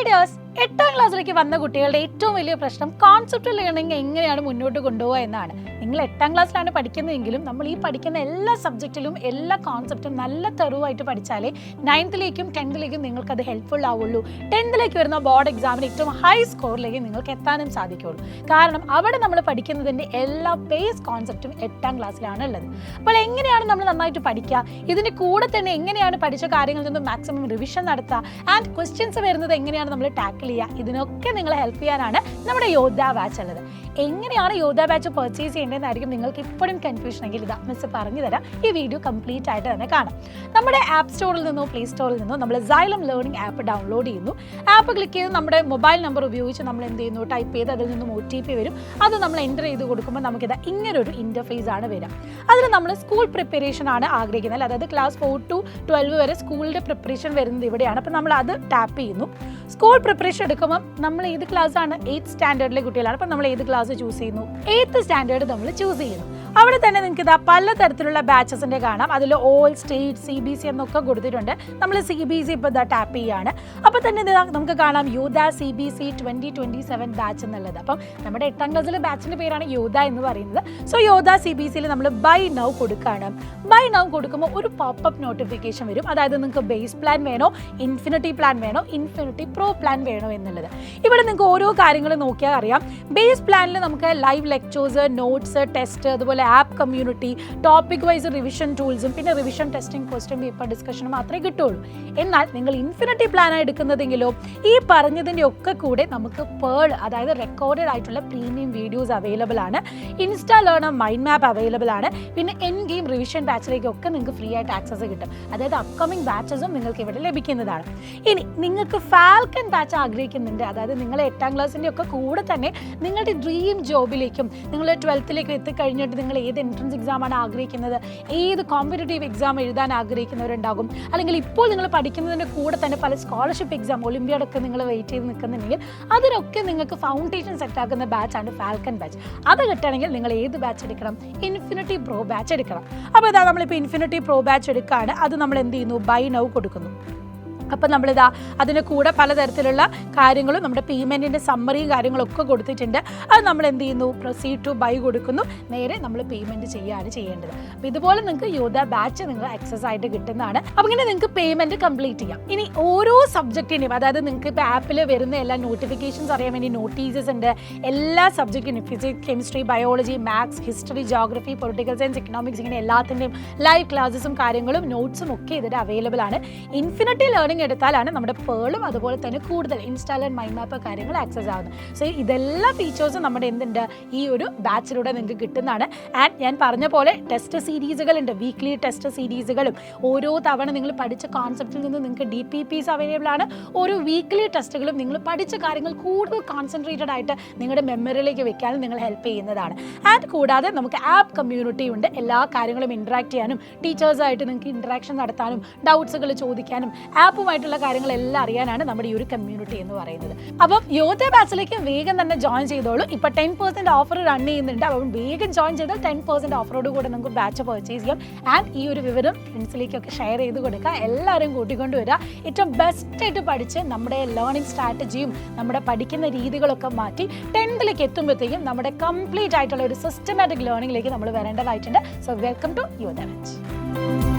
Dears, 8ാം ക്ലാസ്സിലേക്ക് വന്ന കുട്ടികളുടെ ഏറ്റവും വലിയ പ്രശ്നം കോൺസെപ്റ്റ് ലേണിംഗ് എങ്ങനെയാണ് മുന്നോട്ട് കൊണ്ടുപോകുക എന്നാണ്. നിങ്ങൾ 8ാം ക്ലാസ്സിലാണ് പഠിക്കുന്നതെങ്കിലും നമ്മൾ ഈ പഠിക്കുന്ന എല്ലാ സബ്ജക്റ്റിലും എല്ലാ കോൺസെപ്റ്റും നല്ല തെറുവായിട്ട് പഠിച്ചാലേ 9th-ലേക്കും 10th-ലേക്കും നിങ്ങൾക്കത് ഹെൽപ്ഫുൾ ആവുള്ളൂ. 10th-ലേക്ക് വരുന്ന ബോർഡ് എക്സാമിന് ഏറ്റവും ഹൈ സ്കോറിലേക്ക് നിങ്ങൾക്ക് എത്താനും സാധിക്കുള്ളൂ. കാരണം അവിടെ നമ്മൾ പഠിക്കുന്നതിൻ്റെ എല്ലാ ബേസ് കോൺസെപ്റ്റും 8ാം ക്ലാസ്സിലാണ് ഉള്ളത്. അപ്പോൾ എങ്ങനെയാണ് നമ്മൾ നന്നായിട്ട് പഠിക്കുക, ഇതിൻ്റെ കൂടെ തന്നെ എങ്ങനെയാണ് പഠിച്ച കാര്യങ്ങളിൽ നിന്നും മാക്സിമം റിവിഷൻ നടത്തുക, ആൻഡ് ക്വസ്റ്റ്യൻസ് വരുന്നത് എങ്ങനെയാണ് നമ്മൾ ടാക്കിൾ ചെയ്യുക, ഇതിനൊക്കെ നിങ്ങളെ ഹെൽപ്പ് ചെയ്യാനാണ് നമ്മുടെ യോദ്ധ ബാച്ച് ഉള്ളത്. എങ്ങനെയാണ് യോദ്ധ ബാച്ച് പർച്ചേസ് ചെയ്യേണ്ടതെന്നായിരിക്കും നിങ്ങൾക്ക് ഇപ്പോഴും കൺഫ്യൂഷൻ എങ്കിൽ ഇതാ മിസ് പറഞ്ഞു തരാം. ഈ വീഡിയോ കംപ്ലീറ്റ് ആയിട്ട് തന്നെ കാണാം. നമ്മുടെ ആപ്പ് സ്റ്റോറിൽ നിന്നോ പ്ലേ സ്റ്റോറിൽ നിന്നോ നമ്മൾ XYLEM ലേണിംഗ് ആപ്പ് ഡൗൺലോഡ് ചെയ്യുന്നു. ആപ്പ് ക്ലിക്ക് ചെയ്ത് നമ്മുടെ മൊബൈൽ നമ്പർ ഉപയോഗിച്ച് നമ്മൾ എന്ത് ചെയ്യുന്നു, ടൈപ്പ് ചെയ്ത് അതിൽ നിന്നും OTP വരും. അത് നമ്മൾ എൻ്റർ ചെയ്ത് കൊടുക്കുമ്പോൾ നമുക്കിത് ഇങ്ങനൊരു ഇൻ്റർഫേസ് ആണ് വരിക. അതിൽ നമ്മൾ സ്കൂൾ പ്രിപ്പറേഷൻ ആണ് ആഗ്രഹിക്കുന്നത്, അതായത് ക്ലാസ് 4 to 12 വരെ സ്കൂളിൻ്റെ പ്രിപ്പറേഷൻ വരുന്നത് ഇവിടെയാണ്. അപ്പോൾ നമ്മൾ അത് ടാപ്പ് ചെയ്യുന്നു. സ്കൂൾ പ്രിപ്പറേഷൻ എടുക്കുമ്പോൾ നമ്മൾ ഏത് ക്ലാസ് ആണ്, 8th സ്റ്റാൻഡേർഡിലെ കുട്ടികളാണ്. അപ്പോൾ നമ്മൾ ഏത് ക്ലാസ് ചൂസ് ചെയ്യുന്നു, 8th സ്റ്റാൻഡേർഡ് നമ്മൾ ചൂസ് ചെയ്യുന്നു. അവിടെ തന്നെ നിങ്ങൾക്ക് ഇതാ പല തരത്തിലുള്ള ബാച്ചസിൻ്റെ കാണാം. അതിൽ ഓൾ സ്റ്റേറ്റ് CBSE എന്നൊക്കെ കൊടുത്തിട്ടുണ്ട്. നമ്മൾ CBSE ഇപ്പോൾ ഇതാ ടാപ്പ് ചെയ്യുകയാണ്. അപ്പോൾ തന്നെ ഇതാ നമുക്ക് കാണാം യോദ്ധ CBSE 2027 ബാച്ച് എന്നുള്ളത്. അപ്പം നമ്മുടെ 8ാം ക്ലാസ്സിലെ ബാച്ചിൻ്റെ പേരാണ് യോദ്ധ എന്ന് പറയുന്നത്. സോ യോദ്ധ CBSEയിൽ നമ്മൾ ബൈ നൗ കൊടുക്കുകയാണ്. ബൈ നൗ കൊടുക്കുമ്പോൾ ഒരു പോപ്പപ്പ് നോട്ടിഫിക്കേഷൻ വരും. അതായത് നിങ്ങൾക്ക് ബേസ് പ്ലാൻ വേണോ, ഇൻഫിനിറ്റി പ്ലാൻ വേണോ, ഇൻഫിനിറ്റി പ്രോ പ്ലാൻ വേണോ എന്നുള്ളത്. ഇവിടെ നിങ്ങൾക്ക് ഓരോ കാര്യങ്ങൾ നോക്കിയാൽ അറിയാം. ബേസ് പ്ലാനിൽ നമുക്ക് ലൈവ് ലെക്ചേഴ്സ്, നോട്ട്സ്, ടെസ്റ്റ്, അതുപോലെ app community, topic wise revision ടൂൾസും പിന്നെ റിവിഷൻ ടെസ്റ്റിംഗ്, ക്വസ്റ്റ്യൻ പേപ്പർ ഡിസ്കഷനും മാത്രമേ കിട്ടുള്ളൂ. എന്നാൽ നിങ്ങൾ ഇൻഫിനിറ്റി പ്ലാനാണ് എടുക്കുന്നതെങ്കിലോ ഈ പറഞ്ഞതിൻ്റെ ഒക്കെ കൂടെ നമുക്ക് പേൾ, അതായത് റെക്കോർഡഡ് ആയിട്ടുള്ള പ്രീമിയം വീഡിയോസ് അവൈലബിൾ ആണ്. Insta learner mind map available ആണ്. പിന്നെ എൻ ഗെയിം റിവിഷൻ ബാച്ചിലേക്കൊക്കെ നിങ്ങൾക്ക് ഫ്രീ ആയിട്ട് ആക്സസ് കിട്ടും. അതായത് അപ്കമിങ് ബാച്ചസും നിങ്ങൾക്ക് ഇവിടെ ലഭിക്കുന്നതാണ്. ഇനി നിങ്ങൾക്ക് ഫാൽക്കൺ ബാച്ച് ആഗ്രഹിക്കുന്നുണ്ട്, അതായത് നിങ്ങൾ 8ാം ക്ലാസ്സിൻ്റെ ഒക്കെ കൂടെ തന്നെ നിങ്ങളുടെ ഡ്രീം ജോബിലേക്കും നിങ്ങൾ 12th-ലേക്ക് എത്തിക്കഴിഞ്ഞിട്ട് നിങ്ങൾ ഏത് എൻട്രൻസ് എക്സാമാണ് ആഗ്രഹിക്കുന്നത്, ഏത് കോമ്പറ്റേറ്റീവ് എക്സാം എഴുതാൻ ആഗ്രഹിക്കുന്നവരുണ്ടാകും, അല്ലെങ്കിൽ ഇപ്പോൾ നിങ്ങൾ പഠിക്കുന്നതിൻ്റെ കൂടെ തന്നെ പല സ്കോളർഷിപ്പ് എക്സാം, ഒളിമ്പ്യാഡൊക്കെ നിങ്ങൾ വെയിറ്റ് ചെയ്ത് നിൽക്കുന്നുണ്ടെങ്കിൽ അതിനൊക്കെ നിങ്ങൾക്ക് ഫൗണ്ടേഷൻ സെറ്റാക്കുന്ന ബാച്ചാണ് ഫാൽക്കൺ ബാച്ച്. അത് കിട്ടണമെങ്കിൽ നിങ്ങൾ ഏത് ബാച്ച് എടുക്കണം, ഇൻഫിനിറ്റി പ്രോ ബാച്ച് എടുക്കണം. അപ്പോൾ ഇതാ നമ്മളിപ്പോൾ ഇൻഫിനിറ്റി പ്രോ ബാച്ച് എടുക്കുകയാണ്. അത് നമ്മൾ എന്ത് ചെയ്യുന്നു, ബൈ നൗ കൊടുക്കുന്നു. അപ്പം നമ്മളിതാ അതിൻ്റെ കൂടെ പലതരത്തിലുള്ള കാര്യങ്ങളും നമ്മുടെ പേയ്മെൻറ്റിൻ്റെ സമ്മറിയും കാര്യങ്ങളൊക്കെ കൊടുത്തിട്ടുണ്ട്. അത് നമ്മൾ എന്ത് ചെയ്യുന്നു, പ്രൊസീഡ് ടു ബൈ കൊടുക്കുന്നു. നേരെ നമ്മൾ പേയ്മെൻറ്റ് ചെയ്യുകയാണ് ചെയ്യേണ്ടത്. അപ്പോൾ ഇതുപോലെ നിങ്ങൾക്ക് യോദ്ധ ബാച്ച് നിങ്ങൾ ആക്സസ് ആയിട്ട് കിട്ടുന്നതാണ്. അപ്പോൾ ഇങ്ങനെ നിങ്ങൾക്ക് പേയ്മെൻറ്റ് കംപ്ലീറ്റ് ചെയ്യാം. ഇനി ഓരോ സബ്ജക്റ്റിനും, അതായത് നിങ്ങൾക്ക് ഇപ്പോൾ ആപ്പിൽ വരുന്ന എല്ലാ നോട്ടിഫിക്കേഷൻസ് അറിയാൻ വേണ്ടി നോട്ടീസസ് ഉണ്ട്. എല്ലാ സബ്ജക്റ്റിനും physics, chemistry, biology, maths, history, geography, political science, economics, ഇങ്ങനെ എല്ലാത്തിൻ്റെയും ലൈവ് ക്ലാസ്സും കാര്യങ്ങളും നോട്ട്സും ഒക്കെ ഇതിൽ അവൈലബിൾ ആണ്. ഇൻഫിനിറ്റി ലേണിംഗ് എടുത്താലാണ് നമ്മുടെ പേളും അതുപോലെ തന്നെ കൂടുതൽ ഇൻസ്റ്റാൾ ആൻഡ് മൈൻഡ് മാപ്പ് കാര്യങ്ങൾ ആക്സസ് ആവുന്നത്. സോ ഇതെല്ലാ ഫീച്ചേഴ്സും നമ്മുടെ എന്തുണ്ട്, ഈ ഒരു ബാച്ചിലൂടെ നിങ്ങൾക്ക് കിട്ടുന്നതാണ്. ആൻഡ് ഞാൻ പറഞ്ഞ പോലെ ടെസ്റ്റ് സീരീസുകളുണ്ട്, വീക്ക്ലി ടെസ്റ്റ് സീരീസുകളും. ഓരോ തവണ നിങ്ങൾ പഠിച്ച കോൺസെപ്റ്റിൽ നിന്ന് നിങ്ങൾക്ക് DPPs അവൈലബിൾ ആണ്. ഓരോ വീക്ക്ലി ടെസ്റ്റുകളും നിങ്ങൾ പഠിച്ച കാര്യങ്ങൾ കൂടുതൽ കോൺസെൻട്രേറ്റഡ് ആയിട്ട് നിങ്ങളുടെ മെമ്മറിയിലേക്ക് വെക്കാനും നിങ്ങൾ ഹെൽപ്പ് ചെയ്യുന്നതാണ്. ആൻഡ് കൂടാതെ നമുക്ക് ആപ്പ് കമ്മ്യൂണിറ്റി ഉണ്ട്. എല്ലാ കാര്യങ്ങളും ഇൻട്രാക്ട് ചെയ്യാനും ടീച്ചേഴ്സായിട്ട് നിങ്ങൾക്ക് ഇൻട്രാക്ഷൻ നടത്താനും ഡൗട്ട്സുകൾ ചോദിക്കാനും ആപ്പുമായിട്ടുള്ള കാര്യങ്ങളെല്ലാം അറിയാനാണ് നമ്മുടെ ഈ ഒരു കമ്മ്യൂണിറ്റി എന്ന് പറയുന്നത്. അപ്പം യോദ്ധ ബാച്ചിലേക്ക് വേഗം തന്നെ ജോയിൻ ചെയ്തോളൂ. ഇപ്പം 10% ഓഫർ റൺ ചെയ്യുന്നുണ്ട്. അപ്പം വേഗം ജോയിൻ ചെയ്താൽ 10% ഓഫറോട് കൂടെ നമുക്ക് ബാച്ച് പർച്ചേസ് ചെയ്യാം. ആൻഡ് ഈ ഒരു വിവരം ഫ്രണ്ട്സിലേക്കൊക്കെ ഷെയർ ചെയ്ത് കൊടുക്കുക. എല്ലാവരും കൂട്ടിക്കൊണ്ട് വരിക. ഏറ്റവും ബെസ്റ്റായിട്ട് പഠിച്ച് നമ്മുടെ ലേണിംഗ് സ്ട്രാറ്റജിയും നമ്മുടെ പഠിക്കുന്ന രീതികളൊക്കെ മാറ്റി 10th-ലേക്ക് എത്തുമ്പോഴത്തേക്കും നമ്മുടെ കംപ്ലീറ്റ് ആയിട്ടുള്ള ഒരു സിസ്റ്റമാറ്റിക് ലേണിംഗിലേക്ക് നമ്മൾ വരേണ്ടതായിട്ടുണ്ട്. So welcome to Yodha batch.